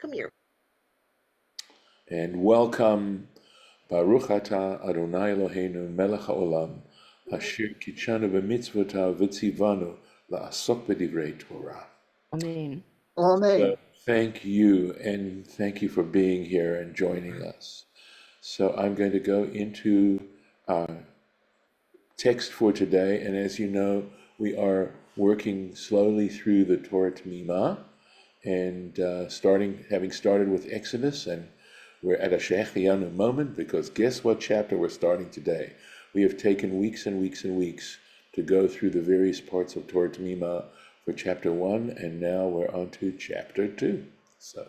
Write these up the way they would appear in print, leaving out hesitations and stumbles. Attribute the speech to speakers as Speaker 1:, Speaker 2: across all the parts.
Speaker 1: Come here.
Speaker 2: And welcome, Baruch Atah Adonai Eloheinu Melech HaOlam, Asher Kitshanu b'mitzvotav v'tzivanu la'asok b'divrei Torah.
Speaker 3: Amen.
Speaker 2: So thank you, and thank you for being here and joining us. So I'm going to go into our text for today, and as you know, we are working slowly through the Torah Temimah, and having started with Exodus, and we're at a Shehecheyanu moment, because guess what chapter we're starting today? We have taken weeks and weeks and weeks to go through the various parts of Torah Temimah for chapter 1, and now we're on to chapter 2. So,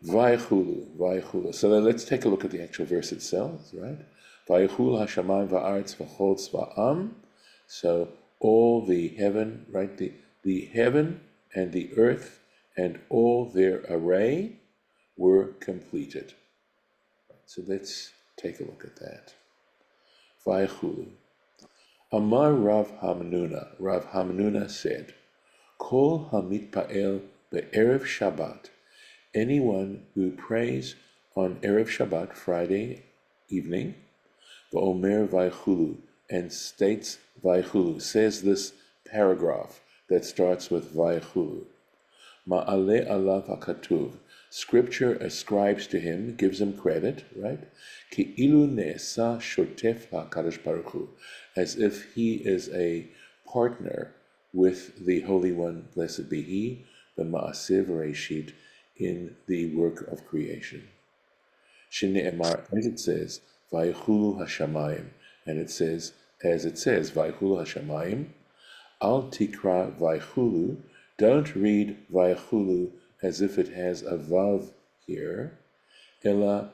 Speaker 2: Vaikhulu. So then let's take a look at the actual verse itself, right? Vaikhulu hashamayim va'aretz v'chol tzva'am. So all the heaven, right? The heaven and the earth and all their array were completed. So let's take a look at that. Vaikhulu. Amar Rav Hamnuna. Rav Hamnuna said, Kol hamitpa'el be'erev Shabbat. Anyone who prays on Erev Shabbat, Friday evening, v'omer Vaikhulu, and states Vaikhulu, says this paragraph that starts with Vaikhulu. Ma'ale alav hakatuv. Scripture ascribes to him, gives him credit, right? Ki ilu ne'esa shotef ha'kadosh baruch hu, as if he is a partner with the Holy One, blessed be He, the Ma'aseh Reshit, in the work of creation. Shne'emar, as it says, Vaychulu hashamayim, and it says, as it says, Vaychulu hashamayim, al tikra Vaychulu, don't read Vaychulu as if it has a vav here, ela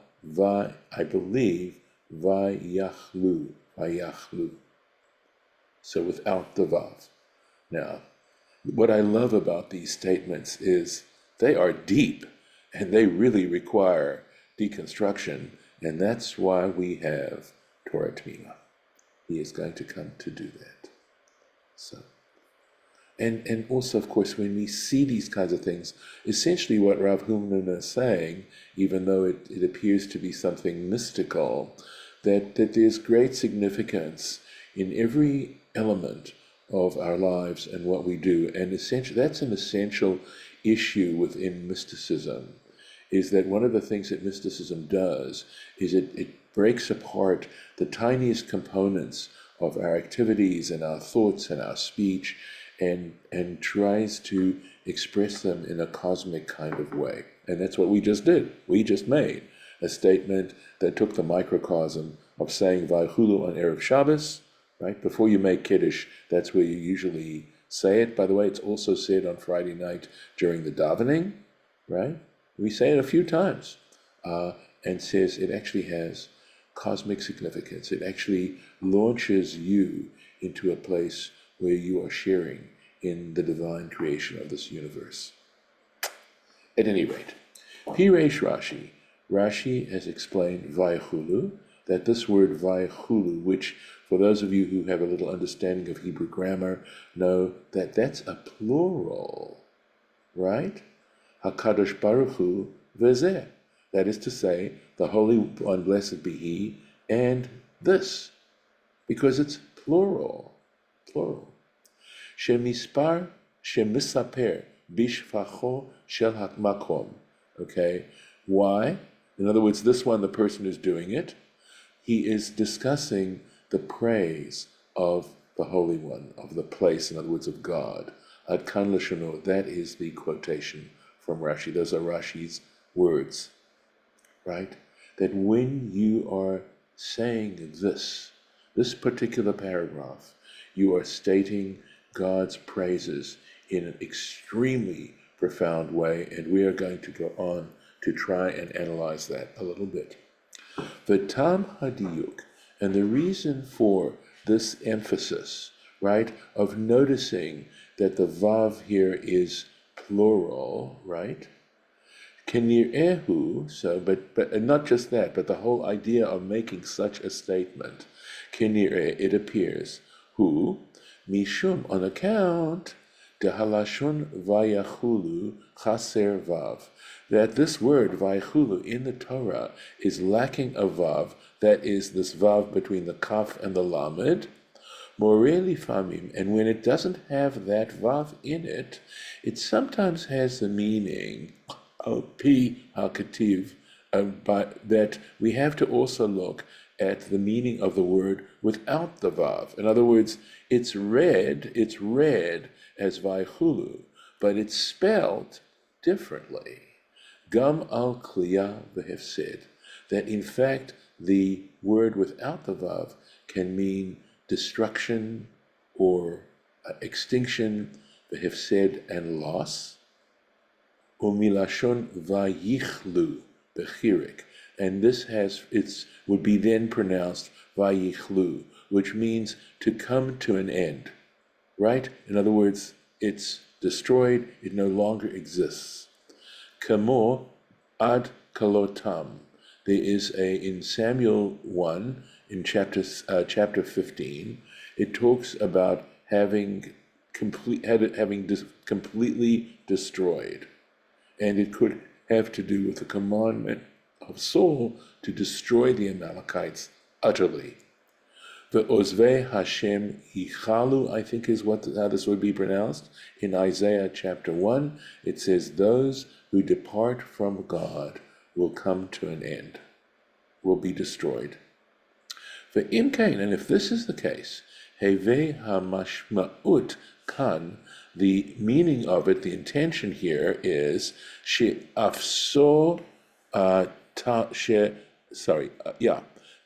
Speaker 2: I believe, Vayachlu. So without the vav. Now, what I love about these statements is they are deep and they really require deconstruction, and that's why we have Torah Temimah. He is going to come to do that. So, and also, of course, when we see these kinds of things, essentially what Rav Hamnuna is saying, even though it appears to be something mystical, that there's great significance in every element of our lives and what we do. And essentially, that's an essential issue within mysticism, is that one of the things that mysticism does is it breaks apart the tiniest components of our activities and our thoughts and our speech, and tries to express them in a cosmic kind of way. And that's what we just did. We just made a statement that took the microcosm of saying Vaychulu on Erev Shabbos, right? Before you make Kiddush, that's where you usually say it. By the way, it's also said on Friday night during the davening, right? We say it a few times, and says it actually has cosmic significance. It actually launches you into a place where you are sharing in the divine creation of this universe. At any rate, Piresh Rashi has explained Vaychulu, that this word Vaychulu, which for those of you who have a little understanding of Hebrew grammar know that that's a plural, right? HaKadosh Baruch Hu v'zeh. That is to say, the Holy One, blessed be He, and this, because it's plural. Shemisaper bishfacho shel hakmakom. Okay, why? In other words, this one, the person who's doing it, he is discussing the praise of the Holy One, of the place, in other words, of God. Ad kan lashono, that is the quotation from Rashi. Those are Rashi's words, right? That when you are saying this particular paragraph, you are stating God's praises in an extremely profound way, and we are going to go on to try and analyze that a little bit. The tam hadiyuk, and the reason for this emphasis, right, of noticing that the vav here is plural, right? Kinir'ehu, so, but not just that, but the whole idea of making such a statement. Kinir'e, it appears, who, mishum, on account, dehalashon vayachulu chaser vav, that this word vayachulu in the Torah is lacking a vav, that is this vav between the kaf and the lamed, moreli famim, and when it doesn't have that vav in it, it sometimes has the meaning of pi hakativ, that we have to also look at the meaning of the word without the vav. In other words, it's read as vaychulu, but it's spelled differently. Gam al kliya v'hefsed, that in fact the word without the vav can mean destruction or extinction, v'hefsed and loss. Umilashon vayichlu bechirik, and this would be then pronounced vayichlu, which means to come to an end, right? In other words, it's destroyed, it no longer exists. Kamo ad kalotam. There is in Samuel 1, in chapter 15, it talks about having completely destroyed. And it could have to do with the commandment of Saul to destroy the Amalekites utterly. The Ozvei Hashem Yichalu, I think is how this would be pronounced. In Isaiah chapter 1, it says, those who depart from God will come to an end, will be destroyed. For Imkain, and if this is the case, Heve HaMashma'ut Kan, the meaning of it, the intention here is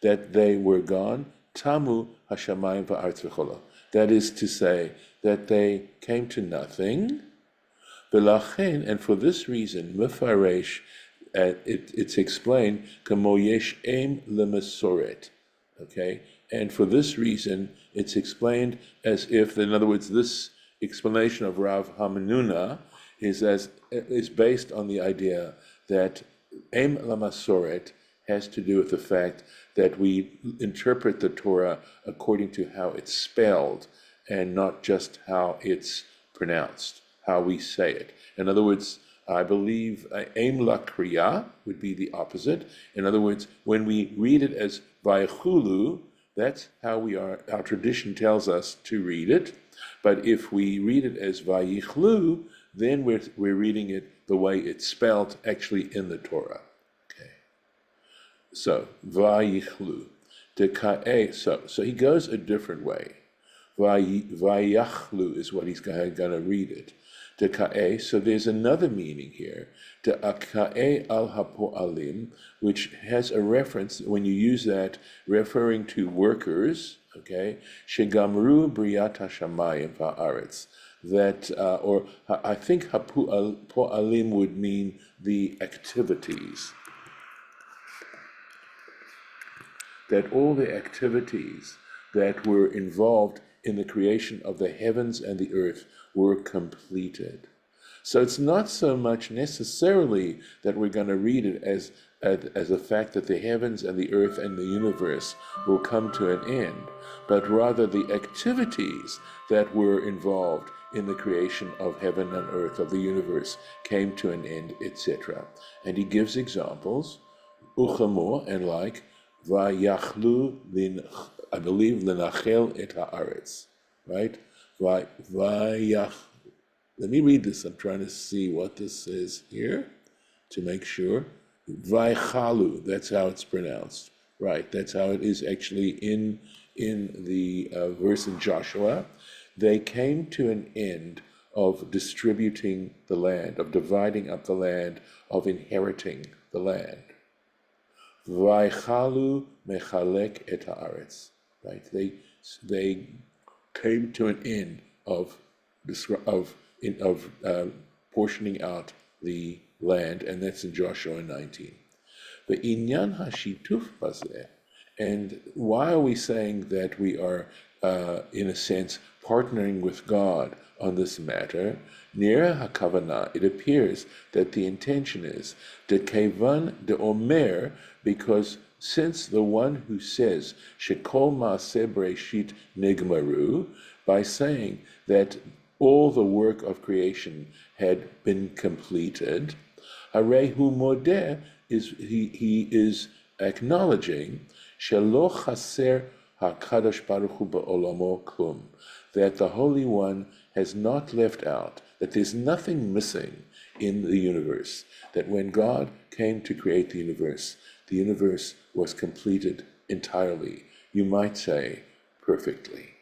Speaker 2: that they were gone, tamu hashamayim va'aretz v'cholo. That is to say, that they came to nothing. V'lachen, and for this reason, mefaresh, it's explained, kamo yesh em lemesoret. Okay, and for this reason, it's explained as if, in other words, this explanation of Rav Hamanuna is based on the idea that Em Lamasoret has to do with the fact that we interpret the Torah according to how it's spelled and not just how it's pronounced, how we say it. In other words, I believe Em La Kriya would be the opposite. In other words, when we read it as Vaychulu, that's how our tradition tells us to read it. But if we read it as Vayichlu, then we're reading it the way it's spelled actually in the Torah. Okay. So Vayichlu. So he goes a different way. Vayachlu is what he's going to read it. So there's another meaning here. Al hapoalim, which has a reference, when you use that, referring to workers, okay, shegamru briyat hashamayim va'aretz, that, or I think hapoalim would mean the activities, that all the activities that were involved in the creation of the heavens and the earth were completed. So it's not so much necessarily that we're going to read it as a fact that the heavens and the earth and the universe will come to an end, but rather the activities that were involved in the creation of heaven and earth, of the universe, came to an end, etc. And he gives examples, uchamor, and like, vayachlu I believe lenachel et haaretz, right? Let me read this. I'm trying to see what this says here to make sure. Vaychalu, that's how it's pronounced, right? That's how it is actually in the verse in Joshua. They came to an end of distributing the land, of dividing up the land, of inheriting the land. Vaychalu mechalek et haaretz. Right? They came to an end of portioning out the land, and that's in Joshua 19. The inyan hashituf bazeh, and why are we saying that we are, in a sense, partnering with God on this matter? Nira hakavana, it appears that the intention is de kevan de omer, because since the one who says shekol maaseh breshit nigmaru, by saying that all the work of creation had been completed, Harehu modeh he is acknowledging shelo chaser hakadosh baruch hu be'olamo klum, that the Holy One has not left out, that there's nothing missing in the universe, that when God came to create the universe was completed entirely, you might say perfectly.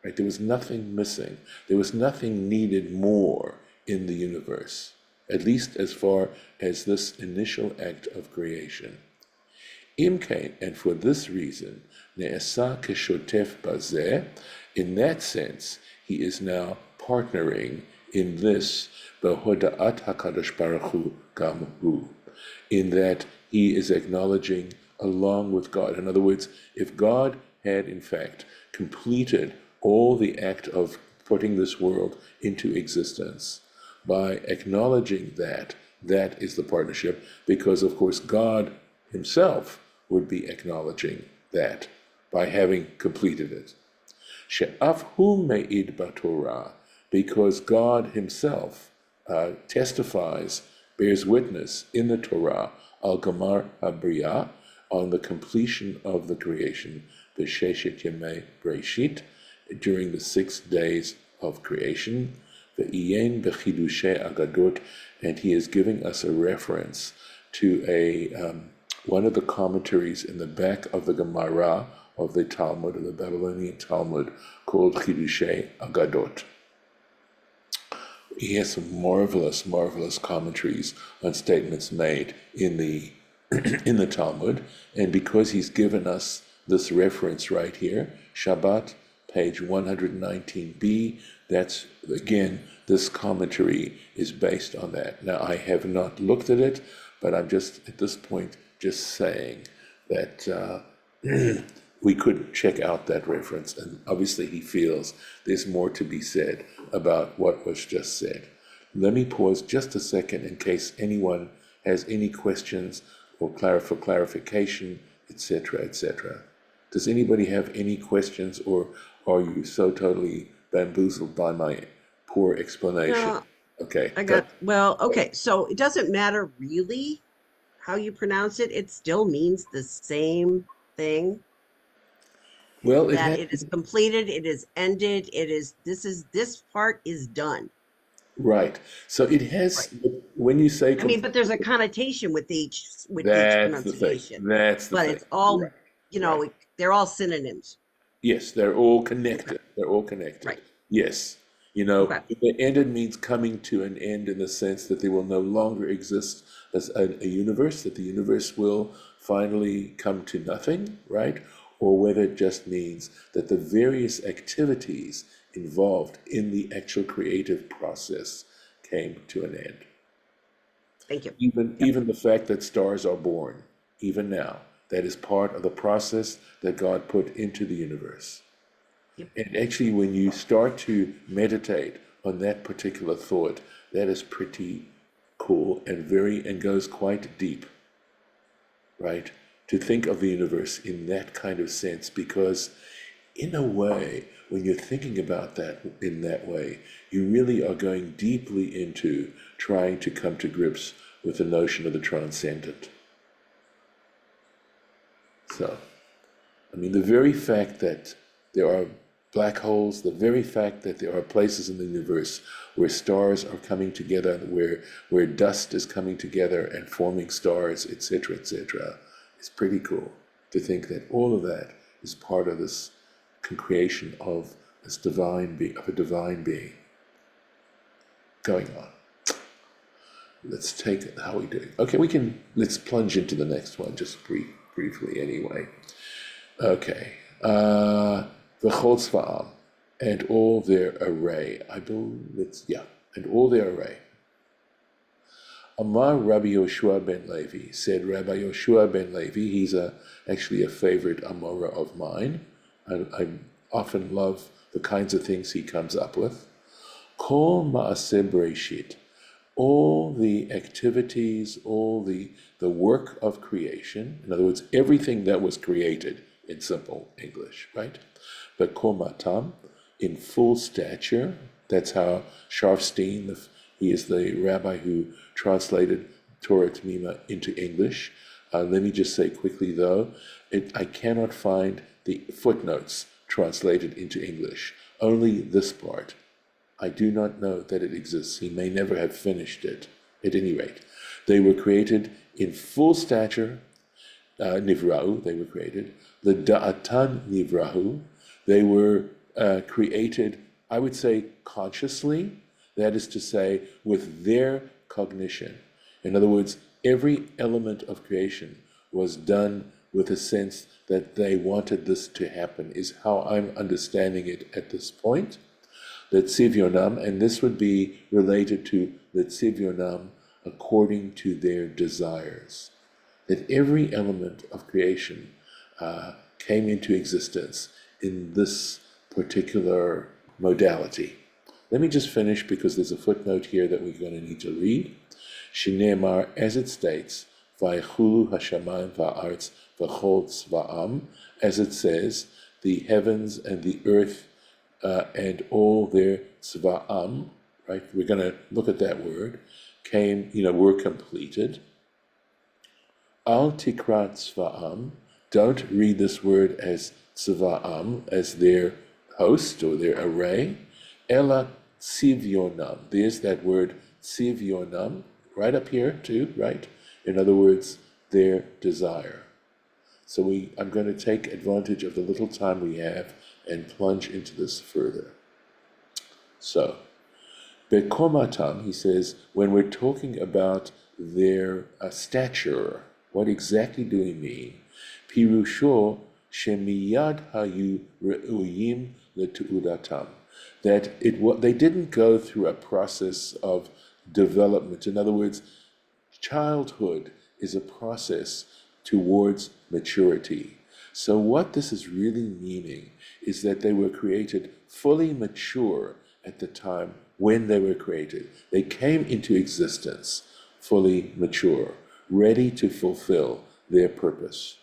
Speaker 2: Right? There was nothing missing. There was nothing needed more in the universe, at least as far as this initial act of creation. Imkain, and for this reason, ne'esa keshotef bazeh, in that sense, he is now partnering in this, behoda'at HaKadosh Baruch Hu gam hu, in that he is acknowledging along with God. In other words, if God had in fact completed all the act of putting this world into existence, by acknowledging that is the partnership, because of course God himself would be acknowledging that by having completed it. She'af hu me'id b'Torah, because God himself testifies, bears witness in the Torah, al gamar habriya, on the completion of the creation, b'sheshet yemei Breshit, during the 6 days of creation, ve'iyen b'chidushei agadot, and he is giving us a reference to one of the commentaries in the back of the Gemara of the Talmud, of the Babylonian Talmud, called Chidushei Agadot. He has some marvelous commentaries on statements made in the in the Talmud, and because he's given us this reference right here, Shabbat, page 119b, that's, again, this commentary is based on that. Now, I have not looked at it, but I'm just, at this point, just saying that we could check out that reference, and obviously he feels there's more to be said about what was just said. Let me pause just a second in case anyone has any questions or clarification, etc., etc. Does anybody have any questions, or are you so totally bamboozled by my poor explanation?
Speaker 1: No,
Speaker 2: Okay.
Speaker 1: okay, so it doesn't matter really how you pronounce it. It still means the same thing,
Speaker 2: Well, it
Speaker 1: that
Speaker 2: has,
Speaker 1: it is completed, it is ended, this part is done.
Speaker 2: right. So it
Speaker 1: Right.
Speaker 2: has, when you say
Speaker 1: I mean,
Speaker 2: complete,
Speaker 1: but there's a connotation with each
Speaker 2: that's the thing.
Speaker 1: pronunciation.
Speaker 2: That's the
Speaker 1: But
Speaker 2: thing.
Speaker 1: it's all,
Speaker 2: Right. Right.
Speaker 1: they're all synonyms.
Speaker 2: Yes, they're all
Speaker 1: Okay.
Speaker 2: connected. They're all connected.
Speaker 1: Right.
Speaker 2: Yes.
Speaker 1: Okay.
Speaker 2: The ended means coming to an end in the sense that there will no longer exist as a universe, that the universe will finally come to nothing, right? Or whether it just means that the various activities involved in the actual creative process came to an end.
Speaker 1: Thank you. Yep.
Speaker 2: Even the fact that stars are born, even now, that is part of the process that God put into the universe.
Speaker 1: Yep.
Speaker 2: And actually, when you start to meditate on that particular thought, that is pretty cool and goes quite deep, right? To think of the universe in that kind of sense, because in a way, when you're thinking about that in that way, you really are going deeply into trying to come to grips with the notion of the transcendent. So, I mean, the very fact that there are black holes, the very fact that there are places in the universe where stars are coming together, where dust is coming together and forming stars, etc., is pretty cool to think that all of that is part of this creation of this divine being, of a divine being going on. Let's take it. How are we doing? Okay, let's plunge into the next one just briefly anyway. Okay. V'chol tzva'am, and all their array. I believe and all their array. Amar Rabbi Yoshua ben Levi, said Rabbi Yoshua ben Levi, he's actually a favorite Amora of mine. I often love the kinds of things he comes up with. Kol ma'aseh Breshit, all the activities, all the work of creation, in other words, everything that was created in simple English, right? But komatam, in full stature, That's how Sharfstein, he is the rabbi who translated Torah Temimah into English. Let me just say quickly, though, I cannot find the footnotes translated into English, only this part. I do not know that it exists. He may never have finished it. At any rate, they were created in full stature, nivrahu, they were created. The da'atan nivrahu, they were created, I would say, consciously, that is to say, with their cognition. In other words, every element of creation was done with a sense that they wanted this to happen, is how I'm understanding it at this point. That Tzivionam, and this would be related to the Tzivionam according to their desires. That every element of creation came into existence in this particular modality. Let me just finish because there's a footnote here that we're going to need to read. Shinemar, as it states, Vaychulu hashamayim va'artz v'chol tzva'am, as it says, the heavens and the earth and all their tzva'am, right? We're going to look at that word, were completed. Al tikra tzva'am, don't read this word as tzva'am, as their host or their array. Ela tzivionam, there's that word tzivionam, right up here too, right? In other words, their desire. So I'm going to take advantage of the little time we have and plunge into this further. So, bekomatam, he says, when we're talking about their stature, what exactly do we mean? Pirusho shemiyad hayu re'uyim letu'udatam. That they didn't go through a process of development. In other words, childhood is a process towards maturity. So what this is really meaning is that they were created fully mature at the time when they were created. They came into existence fully mature, ready to fulfill their purpose.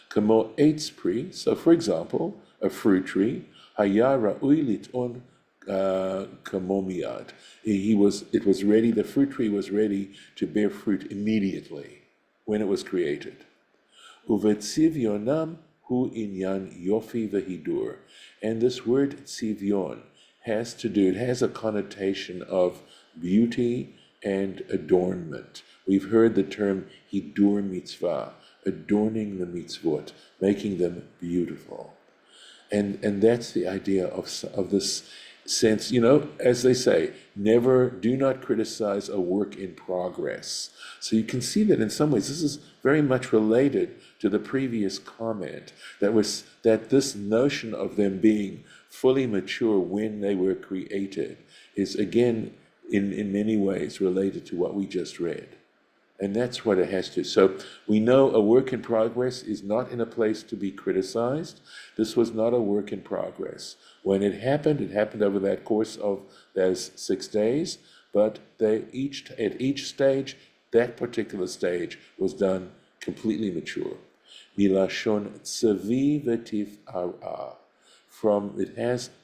Speaker 2: Kamo eitz pri, so for example, a fruit tree, haya ra'ui lit'on kamomiyad. It was ready, the fruit tree was ready to bear fruit immediately when it was created. Uvetzivionam hu inyan yofi vehidur. And this word tzivion it has a connotation of beauty and adornment. We've heard the term hidur mitzvah, adorning the mitzvot, making them beautiful. And that's the idea of this sense, as they say, do not criticize a work in progress. So you can see that in some ways this is very much related to the previous comment, that this notion of them being fully mature when they were created is again in many ways related to what we just read. And that's what it has to. So we know a work in progress is not in a place to be criticized. This was not a work in progress. When it happened over that course of those 6 days, but at each stage, that particular stage was done completely mature. Milashon tzavi v'tif ara.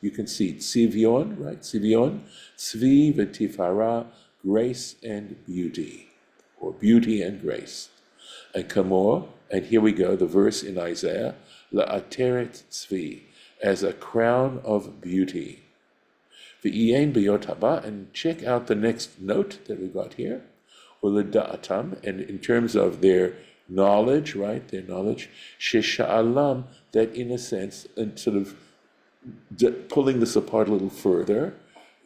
Speaker 2: You can see tzivion, right? Tzivion, tzvi v'tifara, grace and beauty, or beauty and grace. And kamor, and here we go, the verse in Isaiah, la'ateret tzvi, as a crown of beauty. V'ien b'yot haba, and check out the next note that we got here, u'leda'atam, and in terms of their knowledge, right, shesha'alam, that in a sense, and sort of pulling this apart a little further,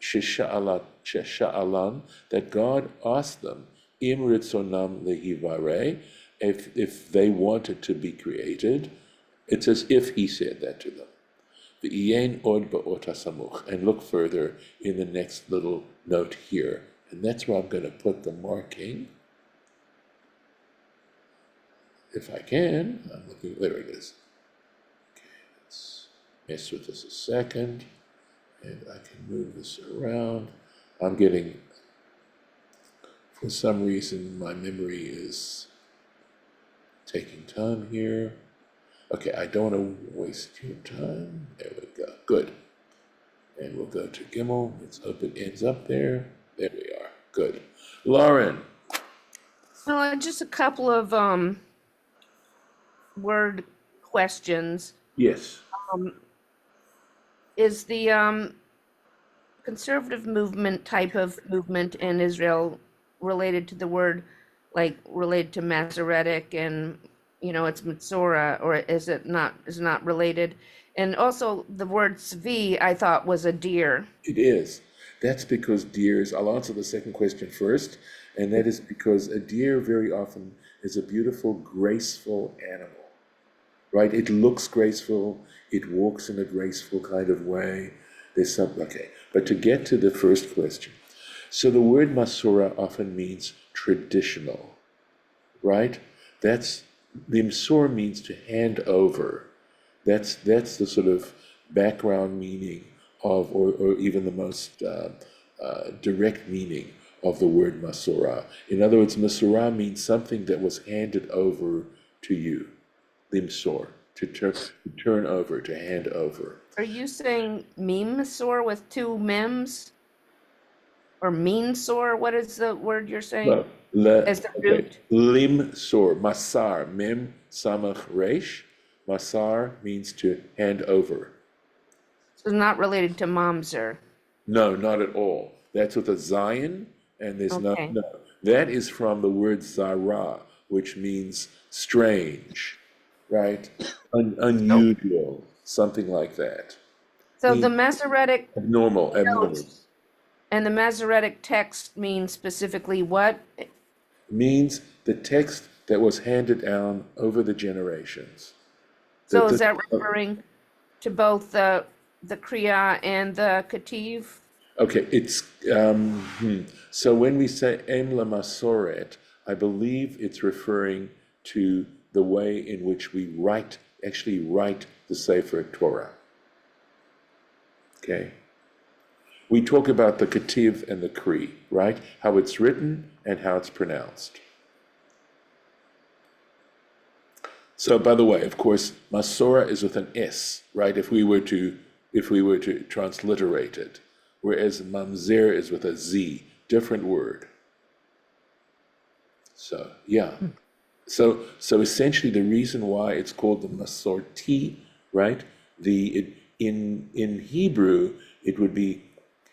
Speaker 2: shesha'alam, that God asked them, im ritzonam lehivare, if they wanted to be created, it's as if he said that to them. V'ien od ba'ot hasamuch, and look further in the next little note here, and that's where I'm going to put the marking. If I can, I'm looking, there it is. Okay, let's mess with this a second, and I can move this around. I'm getting, for some reason, my memory is taking time here. Okay, I don't want to waste your time. There we go. Good. And we'll go to Gimel. Let's hope it ends up there. There we are. Good. Lauren.
Speaker 3: Well, just a couple of word questions.
Speaker 2: Yes.
Speaker 3: Is the conservative movement type of movement in Israel related to the word, like related to Masoretic and it's Metzora, or is it not? Is not related? And also the word Tzvi, I thought was a deer.
Speaker 2: It is. That's because deers, I'll answer the second question first, and that is because a deer very often is a beautiful, graceful animal, right? It looks graceful, it walks in a graceful kind of way. Okay. But to get to the first question, so the word Masora often means traditional, right? Limsor means to hand over. That's the sort of background meaning of, or even the most direct meaning of the word Masorah. In other words, Masorah means something that was handed over to you. Limsor, to turn over, to hand over.
Speaker 3: Are you saying Memsor with two mems? Or meansor? What is the word you're saying? As the
Speaker 2: Okay.
Speaker 3: root?
Speaker 2: Limsor, Masar, Mem Samach Resh. Masar means to hand over.
Speaker 3: So not related to Mamzer.
Speaker 2: No, not at all. That's with a Zion, and there's
Speaker 3: Okay.
Speaker 2: no. That is from the word Zara, which means strange, right? Unusual, something like that.
Speaker 3: So the
Speaker 2: Means
Speaker 3: Masoretic
Speaker 2: abnormal.
Speaker 3: notes and the Masoretic text means specifically what?
Speaker 2: Means the text that was handed down over the generations.
Speaker 3: So is that referring to both the Kriya and the Ketiv?
Speaker 2: Okay, it's so when we say Em la Masoret, I believe it's referring to the way in which we actually write the Sefer Torah. Okay, we talk about the Ketiv and the Kri, right? How it's written and how it's pronounced. So, by the way, of course, Masorah is with an S, right? If we were to transliterate it, whereas Mamzer is with a Z, different word. So, yeah. So essentially, the reason why it's called the Masorti, right? In Hebrew, it would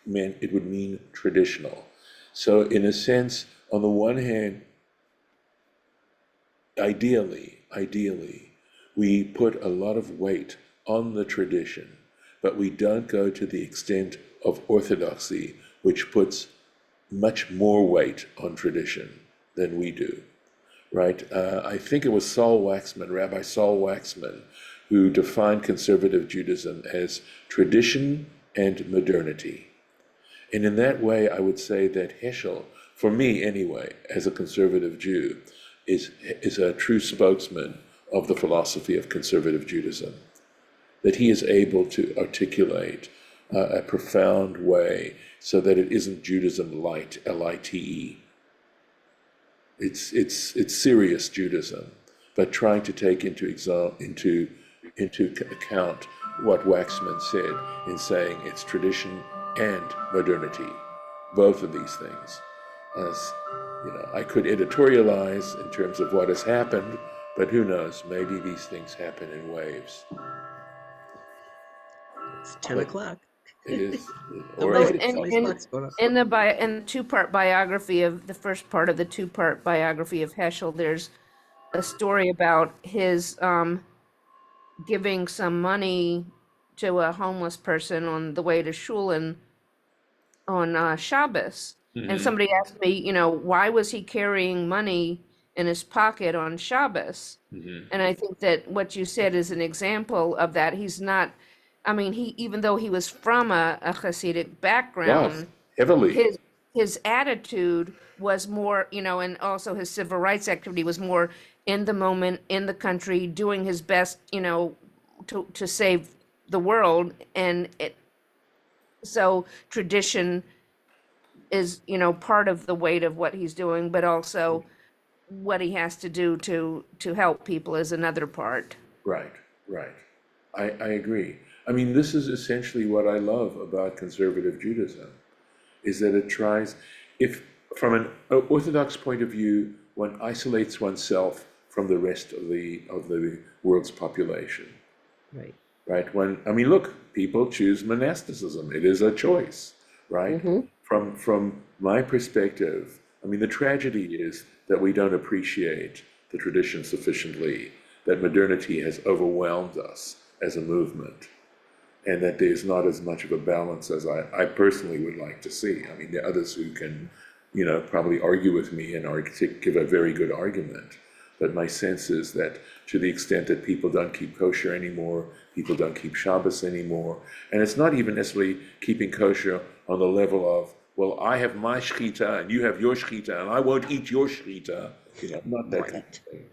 Speaker 2: mean traditional. So, in a sense, on the one hand, ideally, we put a lot of weight on the tradition, but we don't go to the extent of orthodoxy, which puts much more weight on tradition than we do, right? I think it was Rabbi Saul Waxman, who defined conservative Judaism as tradition and modernity. And in that way, I would say that Heschel, for me anyway, as a conservative Jew, is a true spokesman of the philosophy of conservative Judaism. That he is able to articulate a profound way so that it isn't Judaism light, L-I-T-E. It's serious Judaism, but trying to take into account what Waxman said in saying it's tradition and modernity, both of these things. As I could editorialize in terms of what has happened, but who knows? Maybe these things happen in waves.
Speaker 1: It's 10 o'clock.
Speaker 2: It is,
Speaker 1: Or
Speaker 2: or
Speaker 3: Oh,
Speaker 2: is it?
Speaker 1: somebody's clock's going off.
Speaker 3: in the two-part biography of the first part of the two-part biography of Heschel, there's a story about his giving some money to a homeless person on the way to shul on Shabbos. And somebody asked me, why was he carrying money in his pocket on Shabbos? And I think that what you said is an example of that. He's not, even though he was from a Hasidic background,
Speaker 2: Heavily.
Speaker 3: his attitude was more, and also his civil rights activity was more in the moment, in the country, doing his best, to save the world. And so tradition is, part of the weight of what he's doing, but also what he has to do to help people is another part.
Speaker 2: Right. I agree. I mean, this is essentially what I love about conservative Judaism, is that it tries, if from an Orthodox point of view, one isolates oneself from the rest of the world's population,
Speaker 1: Right.
Speaker 2: right? I mean, look, people choose monasticism. It is a choice, right?
Speaker 1: Mm-hmm.
Speaker 2: From my perspective, I mean, the tragedy is that we don't appreciate the tradition sufficiently, that modernity has overwhelmed us as a movement, and that there's not as much of a balance as I personally would like to see. I mean, there are others who can, probably argue with me and give a very good argument. But my sense is that to the extent that people don't keep kosher anymore, people don't keep Shabbos anymore, and it's not even necessarily keeping kosher on the level of, well, I have my shechita and you have your shechita and I won't eat your shechita, not that kind of thing.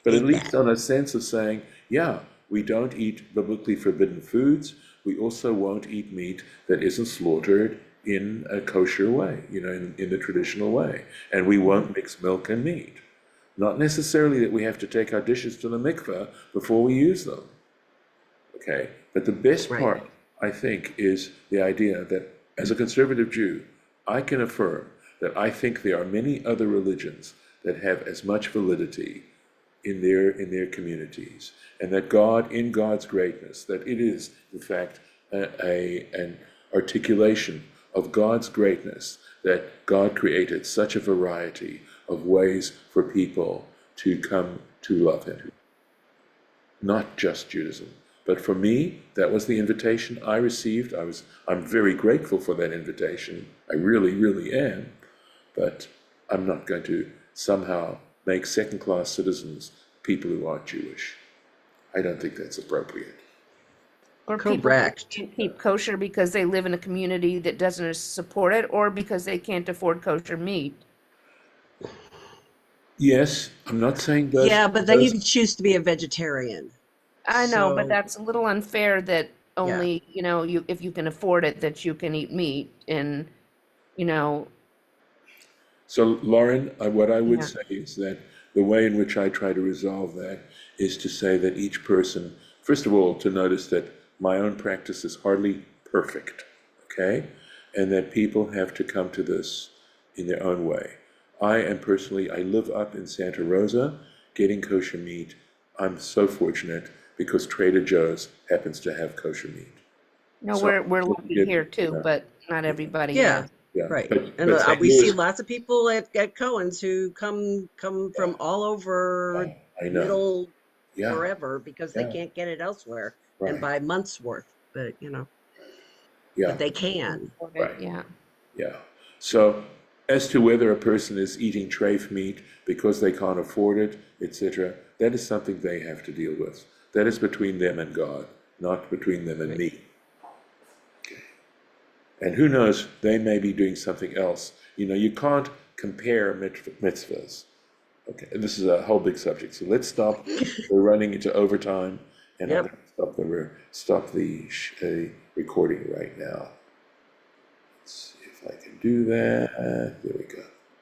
Speaker 2: But at least on a sense of saying, yeah, we don't eat biblically forbidden foods. We also won't eat meat that isn't slaughtered in a kosher way, in the traditional way. And we won't mix milk and meat. Not necessarily that we have to take our dishes to the mikveh before we use them. Okay? But the best
Speaker 1: Right.
Speaker 2: part, I think, is the idea that as a conservative Jew, I can affirm that I think there are many other religions that have as much validity in their communities, and that God, in God's greatness, that it is in fact an articulation of God's greatness, that God created such a variety of ways for people to come to love Him. Not just Judaism, but for me, that was the invitation I received. I'm very grateful for that invitation. I really, really am. But I'm not going to somehow make second-class citizens people who aren't Jewish. I don't think that's appropriate.
Speaker 3: Or people who
Speaker 1: Correct.
Speaker 3: can't keep kosher because they live in a community that doesn't support it, or because they can't afford kosher meat.
Speaker 2: Yes, I'm not saying those.
Speaker 1: Yeah, but then you could choose to be a vegetarian.
Speaker 3: I know, but
Speaker 1: So,
Speaker 3: that's a little unfair that
Speaker 1: yeah.
Speaker 3: only, you if you can afford it, that you can eat meat and, you know,
Speaker 2: So, Lauren, what I would
Speaker 3: yeah.
Speaker 2: say is that the way in which I try to resolve that is to say that each person, first of all, to notice that my own practice is hardly perfect, okay? And that people have to come to this in their own way. I live up in Santa Rosa getting kosher meat. I'm so fortunate because Trader Joe's happens to have kosher meat.
Speaker 3: No,
Speaker 2: So,
Speaker 3: we're lucky here too, but not everybody
Speaker 1: Yeah.
Speaker 3: is.
Speaker 2: yeah,
Speaker 1: Right.
Speaker 2: but
Speaker 1: And
Speaker 2: St.
Speaker 1: we see
Speaker 2: Louis,
Speaker 1: lots of people at Cohen's who come from all over
Speaker 2: I know,
Speaker 1: middle
Speaker 2: yeah,
Speaker 1: wherever because they
Speaker 2: yeah,
Speaker 1: can't get it elsewhere and
Speaker 2: right,
Speaker 1: buy months worth. But
Speaker 2: yeah,
Speaker 1: but they can.
Speaker 2: right.
Speaker 3: Yeah.
Speaker 2: Yeah. So as to whether a person is eating treif meat because they can't afford it, etc., that is something they have to deal with. That is between them and God, not between them and
Speaker 1: Right.
Speaker 2: me. Okay. And who knows, they may be doing something else. You can't compare mitzvahs. Okay, and this is a whole big subject. So let's stop. We're running into overtime, and I'm
Speaker 1: Yep.
Speaker 2: going to stop the recording right now. Let's see if I can do that. There we go.